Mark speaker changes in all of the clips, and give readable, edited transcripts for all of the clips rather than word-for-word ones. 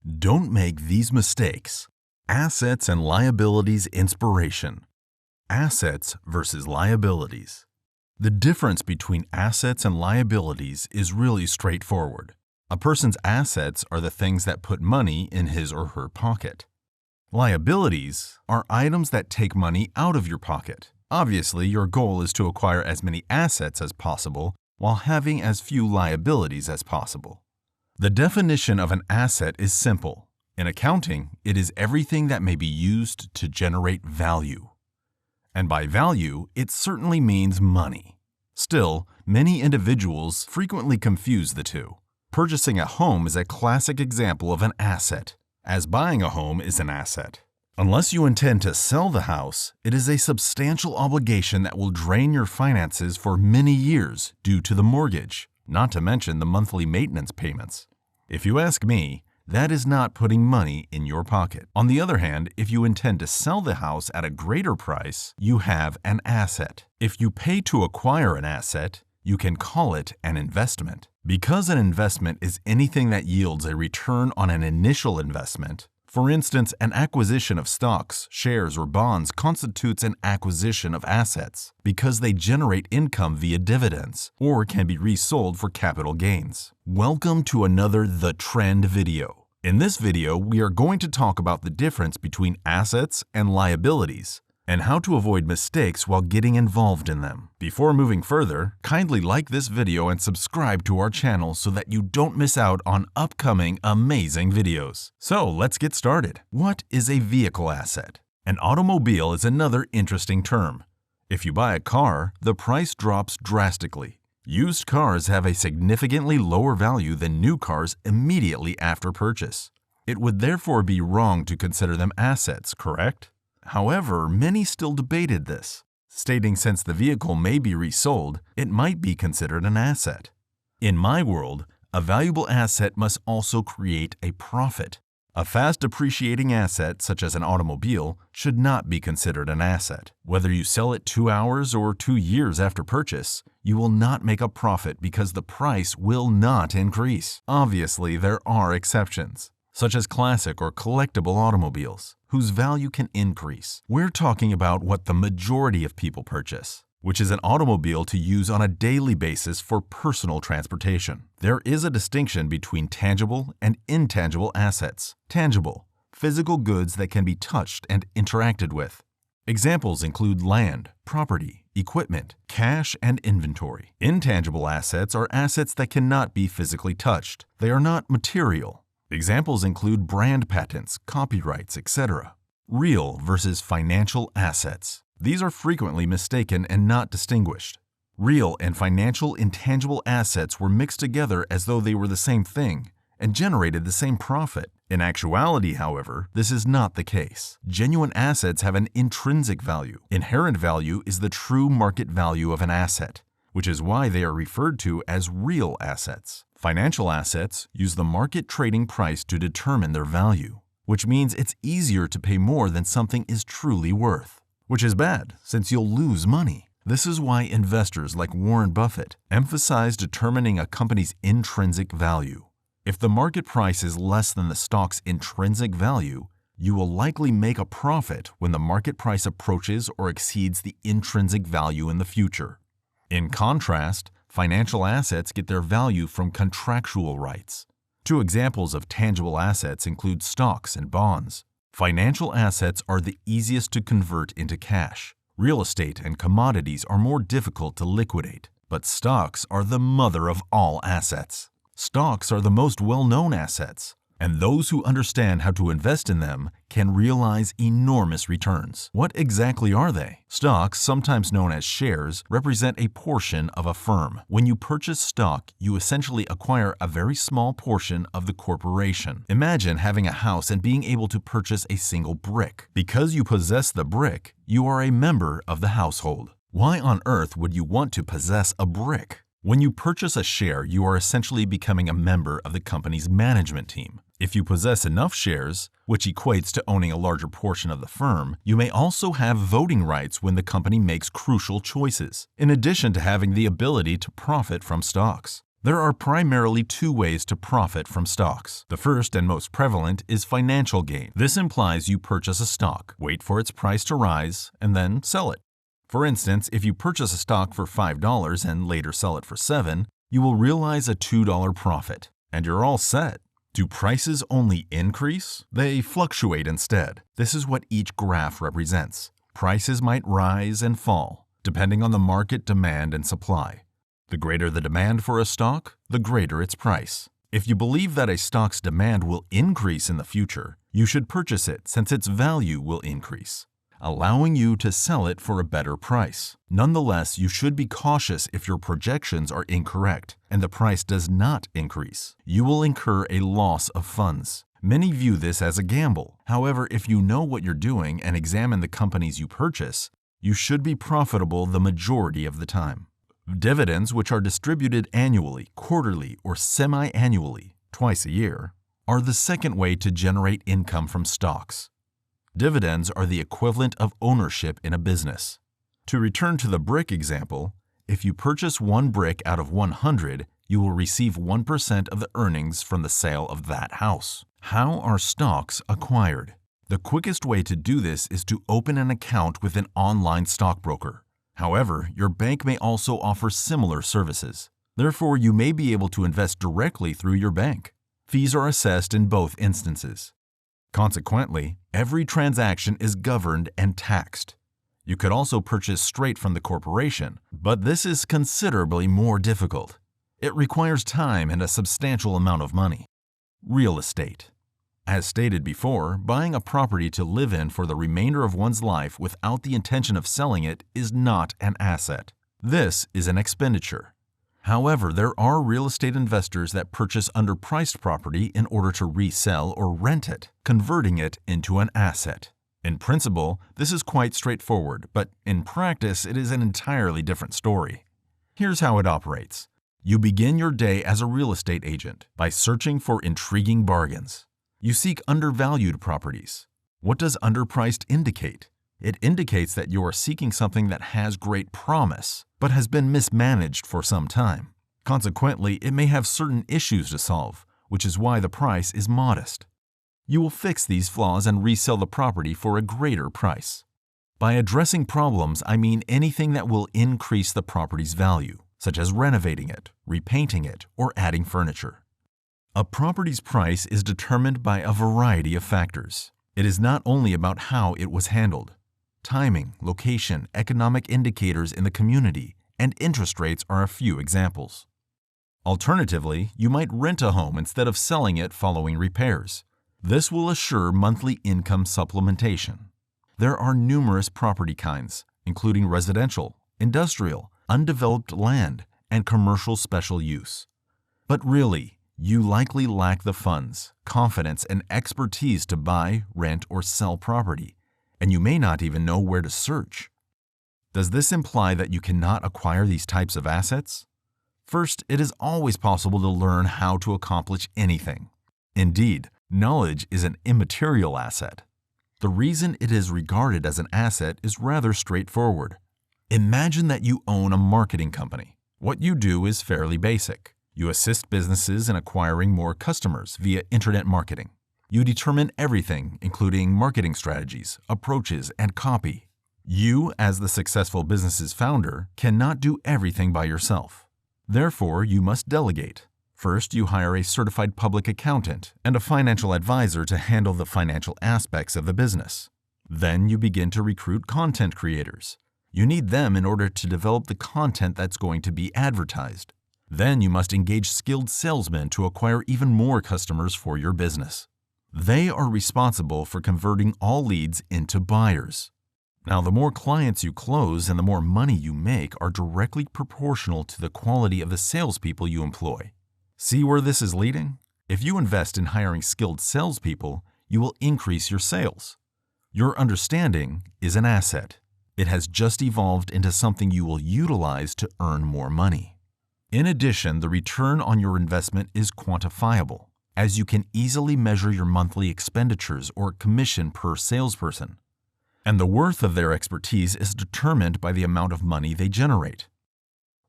Speaker 1: Don't make these mistakes. Assets and liabilities inspiration. Assets versus liabilities. The difference between assets and liabilities is really straightforward. A person's assets are the things that put money in his or her pocket. Liabilities are items that take money out of your pocket. Obviously, your goal is to acquire as many assets as possible while having as few liabilities as possible. The definition of an asset is simple. In accounting, it is everything that may be used to generate value. And by value, it certainly means money. Still, many individuals frequently confuse the two. Purchasing a home is a classic example of an asset, as buying a home is an asset. Unless you intend to sell the house, it is a substantial obligation that will drain your finances for many years due to the mortgage, not to mention the monthly maintenance payments. If you ask me, that is not putting money in your pocket. On the other hand, if you intend to sell the house at a greater price, you have an asset. If you pay to acquire an asset, you can call it an investment. Because an investment is anything that yields a return on an initial investment, for instance, an acquisition of stocks, shares, or bonds constitutes an acquisition of assets because they generate income via dividends or can be resold for capital gains. Welcome to another The Trend video. In this video, we are going to talk about the difference between assets and liabilities and how to avoid mistakes while getting involved in them. Before moving further, kindly like this video and subscribe to our channel so that you don't miss out on upcoming amazing videos. So let's get started. What is a vehicle asset? An automobile is another interesting term. If you buy a car, the price drops drastically. Used cars have a significantly lower value than new cars immediately after purchase. It would therefore be wrong to consider them assets, correct? However, many still debated this, stating since the vehicle may be resold, it might be considered an asset. In my world, a valuable asset must also create a profit. A fast appreciating asset, such as an automobile, should not be considered an asset. Whether you sell it 2 hours or 2 years after purchase, you will not make a profit because the price will not increase. Obviously, there are exceptions, such as classic or collectible automobiles, whose value can increase. We're talking about what the majority of people purchase, which is an automobile to use on a daily basis for personal transportation. There is a distinction between tangible and intangible assets. Tangible, physical goods that can be touched and interacted with. Examples include land, property, equipment, cash, and inventory. Intangible assets are assets that cannot be physically touched. They are not material. Examples include brand patents, copyrights, etc. Real versus financial assets. These are frequently mistaken and not distinguished. Real and financial intangible assets were mixed together as though they were the same thing and generated the same profit. In actuality, however, this is not the case. Genuine assets have an intrinsic value. Inherent value is the true market value of an asset, which is why they are referred to as real assets. Financial assets use the market trading price to determine their value, which means it's easier to pay more than something is truly worth, which is bad since you'll lose money. This is why investors like Warren Buffett emphasize determining a company's intrinsic value. If the market price is less than the stock's intrinsic value, you will likely make a profit when the market price approaches or exceeds the intrinsic value in the future. In contrast, financial assets get their value from contractual rights. 2 examples of tangible assets include stocks and bonds. Financial assets are the easiest to convert into cash. Real estate and commodities are more difficult to liquidate, but stocks are the mother of all assets. Stocks are the most well-known assets, and those who understand how to invest in them can realize enormous returns. What exactly are they? Stocks, sometimes known as shares, represent a portion of a firm. When you purchase stock, you essentially acquire a very small portion of the corporation. Imagine having a house and being able to purchase a single brick. Because you possess the brick, you are a member of the household. Why on earth would you want to possess a brick? When you purchase a share, you are essentially becoming a member of the company's management team. If you possess enough shares, which equates to owning a larger portion of the firm, you may also have voting rights when the company makes crucial choices, in addition to having the ability to profit from stocks. There are primarily two ways to profit from stocks. The first and most prevalent is financial gain. This implies you purchase a stock, wait for its price to rise, and then sell it. For instance, if you purchase a stock for $5 and later sell it for $7, you will realize a $2 profit, and you're all set. Do prices only increase? They fluctuate instead. This is what each graph represents. Prices might rise and fall, depending on the market demand and supply. The greater the demand for a stock, the greater its price. If you believe that a stock's demand will increase in the future, you should purchase it since its value will increase, allowing you to sell it for a better price. Nonetheless, you should be cautious if your projections are incorrect and the price does not increase. You will incur a loss of funds. Many view this as a gamble. However, if you know what you're doing and examine the companies you purchase, you should be profitable the majority of the time. Dividends, which are distributed annually, quarterly, or semi-annually, twice a year, are the second way to generate income from stocks. Dividends are the equivalent of ownership in a business. To return to the brick example, if you purchase one brick out of 100, you will receive 1% of the earnings from the sale of that house. How are stocks acquired? The quickest way to do this is to open an account with an online stockbroker. However, your bank may also offer similar services. Therefore, you may be able to invest directly through your bank. Fees are assessed in both instances. Consequently, every transaction is governed and taxed. You could also purchase straight from the corporation, but this is considerably more difficult. It requires time and a substantial amount of money. Real estate. As stated before, buying a property to live in for the remainder of one's life without the intention of selling it is not an asset. This is an expenditure. However, there are real estate investors that purchase underpriced property in order to resell or rent it, converting it into an asset. In principle, this is quite straightforward, but in practice, it is an entirely different story. Here's how it operates. You begin your day as a real estate agent by searching for intriguing bargains. You seek undervalued properties. What does underpriced indicate? It indicates that you are seeking something that has great promise, but has been mismanaged for some time. Consequently, it may have certain issues to solve, which is why the price is modest. You will fix these flaws and resell the property for a greater price. By addressing problems, I mean anything that will increase the property's value, such as renovating it, repainting it, or adding furniture. A property's price is determined by a variety of factors. It is not only about how it was handled. Timing, location, economic indicators in the community, and interest rates are a few examples. Alternatively, you might rent a home instead of selling it following repairs. This will assure monthly income supplementation. There are numerous property kinds, including residential, industrial, undeveloped land, and commercial special use. But really, you likely lack the funds, confidence, and expertise to buy, rent, or sell property, and you may not even know where to search. Does this imply that you cannot acquire these types of assets? First, it is always possible to learn how to accomplish anything. Indeed, knowledge is an immaterial asset. The reason it is regarded as an asset is rather straightforward. Imagine that you own a marketing company. What you do is fairly basic. You assist businesses in acquiring more customers via internet marketing. You determine everything, including marketing strategies, approaches, and copy. You, as the successful business's founder, cannot do everything by yourself. Therefore, you must delegate. First, you hire a certified public accountant and a financial advisor to handle the financial aspects of the business. Then you begin to recruit content creators. You need them in order to develop the content that's going to be advertised. Then you must engage skilled salesmen to acquire even more customers for your business. They are responsible for converting all leads into buyers. Now, the more clients you close and the more money you make are directly proportional to the quality of the salespeople you employ. See where this is leading? If you invest in hiring skilled salespeople, you will increase your sales. Your understanding is an asset. It has just evolved into something you will utilize to earn more money. In addition, the return on your investment is quantifiable, as you can easily measure your monthly expenditures or commission per salesperson. And the worth of their expertise is determined by the amount of money they generate.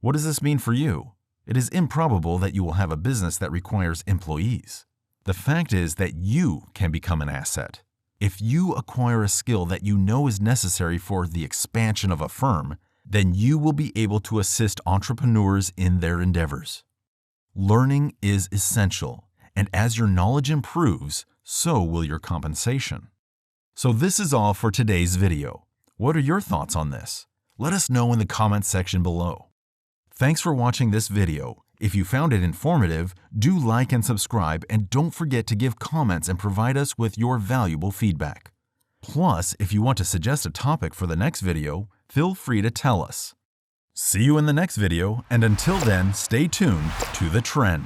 Speaker 1: What does this mean for you? It is improbable that you will have a business that requires employees. The fact is that you can become an asset. If you acquire a skill that you know is necessary for the expansion of a firm, then you will be able to assist entrepreneurs in their endeavors. Learning is essential, and as your knowledge improves, so will your compensation. So this is all for today's video. What are your thoughts on this? Let us know in the comments section below. Thanks for watching this video. If you found it informative, do like and subscribe, and don't forget to give comments and provide us with your valuable feedback. Plus, if you want to suggest a topic for the next video, feel free to tell us. See you in the next video, and until then, stay tuned to the trend.